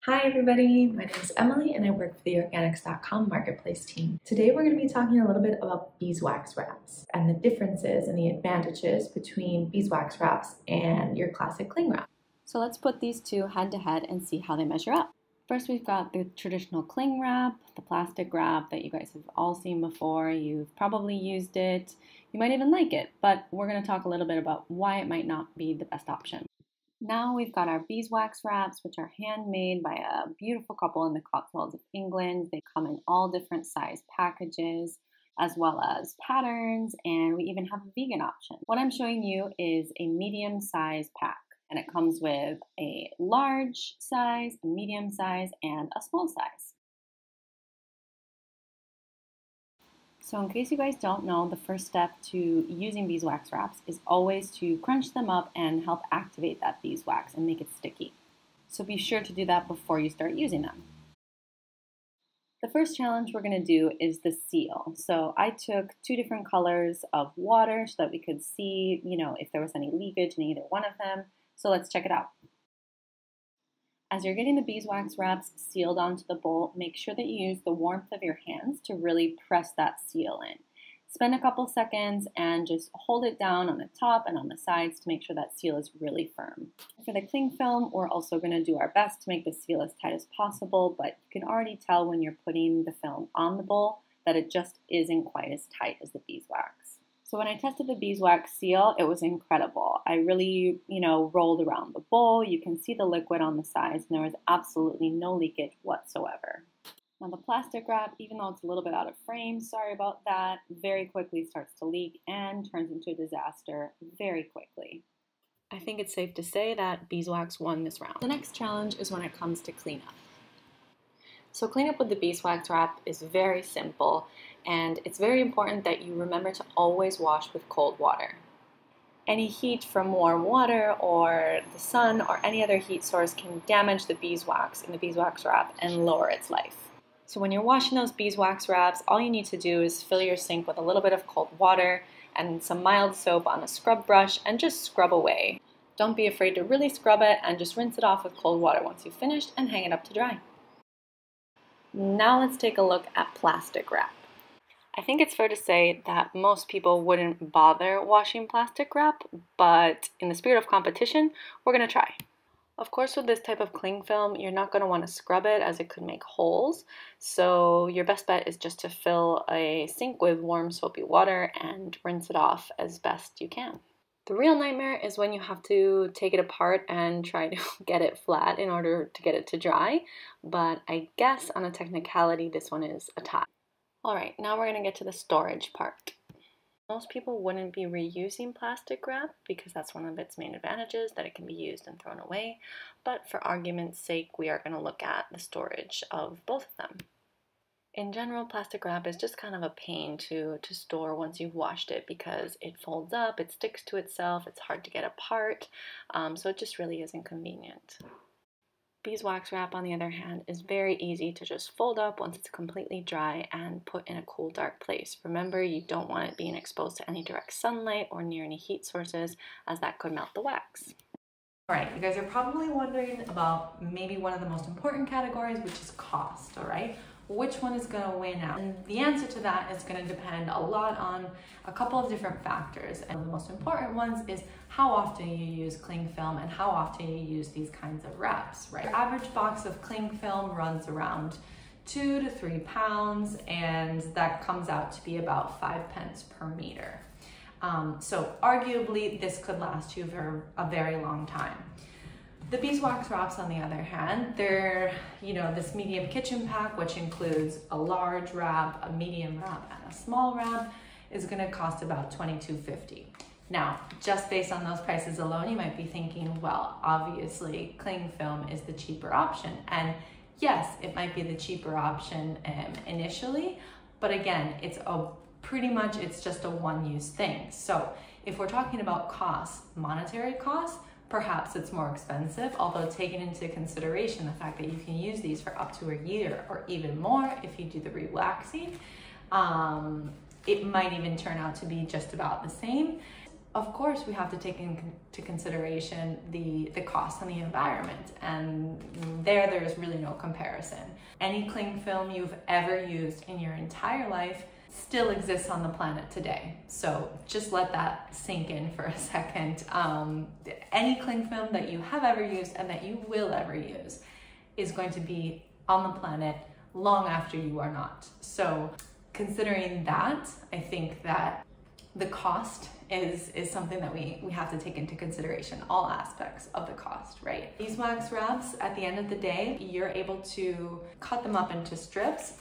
Hi everybody, my name is Emily and I work for the Organics.com marketplace team. Today we're going to be talking a little bit about beeswax wraps and the differences and the advantages between beeswax wraps and your classic cling wrap. So let's put these two head to head and see how they measure up. First, we've got the traditional cling wrap, the plastic wrap that you guys have all seen before. You've probably used it. You might even like it, but we're going to talk a little bit about why it might not be the best option. Now we've got our beeswax wraps, which are handmade by a beautiful couple in the Cotswolds of England. They come in all different size packages, as well as patterns, and we even have a vegan option. What I'm showing you is a medium size pack, and it comes with a large size, a medium size, and a small size. So in case you guys don't know, the first step to using beeswax wraps is always to crunch them up and help activate that beeswax and make it sticky. So be sure to do that before you start using them. The first challenge we're going to do is the seal. So I took two different colors of water so that we could see, if there was any leakage in either one of them. So let's check it out. As you're getting the beeswax wraps sealed onto the bowl, make sure that you use the warmth of your hands to really press that seal in. Spend a couple seconds and just hold it down on the top and on the sides to make sure that seal is really firm. For the cling film, we're also going to do our best to make the seal as tight as possible, but you can already tell when you're putting the film on the bowl that it just isn't quite as tight as the beeswax. So when I tested the beeswax seal, it was incredible. I really, rolled around the bowl. You can see the liquid on the sides, and there was absolutely no leakage whatsoever. Now the plastic wrap, even though it's a little bit out of frame, sorry about that, very quickly starts to leak and turns into a disaster very quickly. I think it's safe to say that beeswax won this round. The next challenge is when it comes to cleanup. So cleanup with the beeswax wrap is very simple, and it's very important that you remember to always wash with cold water. Any heat from warm water or the sun or any other heat source can damage the beeswax in the beeswax wrap and lower its life. So when you're washing those beeswax wraps, all you need to do is fill your sink with a little bit of cold water and some mild soap on a scrub brush and just scrub away. Don't be afraid to really scrub it and just rinse it off with cold water once you've finished and hang it up to dry. Now let's take a look at plastic wrap. I think it's fair to say that most people wouldn't bother washing plastic wrap, but in the spirit of competition, we're going to try. Of course, with this type of cling film, you're not going to want to scrub it as it could make holes, so your best bet is just to fill a sink with warm soapy water and rinse it off as best you can. The real nightmare is when you have to take it apart and try to get it flat in order to get it to dry, but I guess on a technicality this one is a tie. Alright, now we're going to get to the storage part. Most people wouldn't be reusing plastic wrap because that's one of its main advantages, that it can be used and thrown away, but for argument's sake we are going to look at the storage of both of them. In general, plastic wrap is just kind of a pain to store once you've washed it because it folds up, it sticks to itself, it's hard to get apart, so it just really isn't convenient. Beeswax wrap, on the other hand, is very easy to just fold up once it's completely dry and put in a cool, dark place. Remember, you don't want it being exposed to any direct sunlight or near any heat sources, as that could melt the wax. Alright, you guys are probably wondering about maybe one of the most important categories, which is cost, alright? Which one is going to win out? And the answer to that is going to depend a lot on a couple of different factors. And the most important ones is how often you use cling film and how often you use these kinds of wraps, right? Your average box of cling film runs around 2 to 3 pounds, and that comes out to be about 5 pence per meter. So arguably this could last you for a very long time. The beeswax wraps, on the other hand, they're, this medium kitchen pack, which includes a large wrap, a medium wrap, and a small wrap, is going to cost about $22.50. Now, just based on those prices alone, you might be thinking, well, obviously, cling film is the cheaper option. And yes, it might be the cheaper option initially, but again, it's just a one-use thing. So if we're talking about costs, monetary costs, perhaps it's more expensive, although taking into consideration the fact that you can use these for up to a year or even more if you do the re-waxing, it might even turn out to be just about the same. Of course, we have to take into consideration the cost and the environment, and there's really no comparison. Any cling film you've ever used in your entire life still exists on the planet today. So just let that sink in for a second. Any cling film that you have ever used and that you will ever use is going to be on the planet long after you are not. So considering that, I think that the cost is something that we have to take into consideration, all aspects of the cost, right? Beeswax wraps, at the end of the day, you're able to cut them up into strips,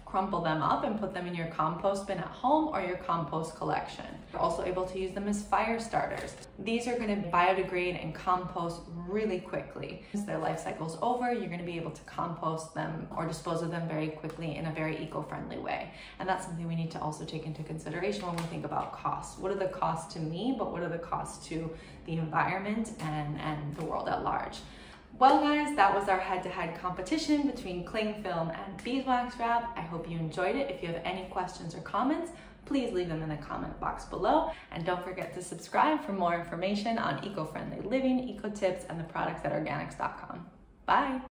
crumple them up and put them in your compost bin at home or your compost collection. You're also able to use them as fire starters. These are going to biodegrade and compost really quickly. As their life cycle's over, you're going to be able to compost them or dispose of them very quickly in a very eco-friendly way. And that's something we need to also take into consideration when we think about costs. What are the costs to me, but what are the costs to the environment and the world at large? Well guys, that was our head-to-head competition between cling film and beeswax wrap. I hope you enjoyed it. If you have any questions or comments, please leave them in the comment box below. And don't forget to subscribe for more information on eco-friendly living, eco tips, and the products at organics.com. Bye!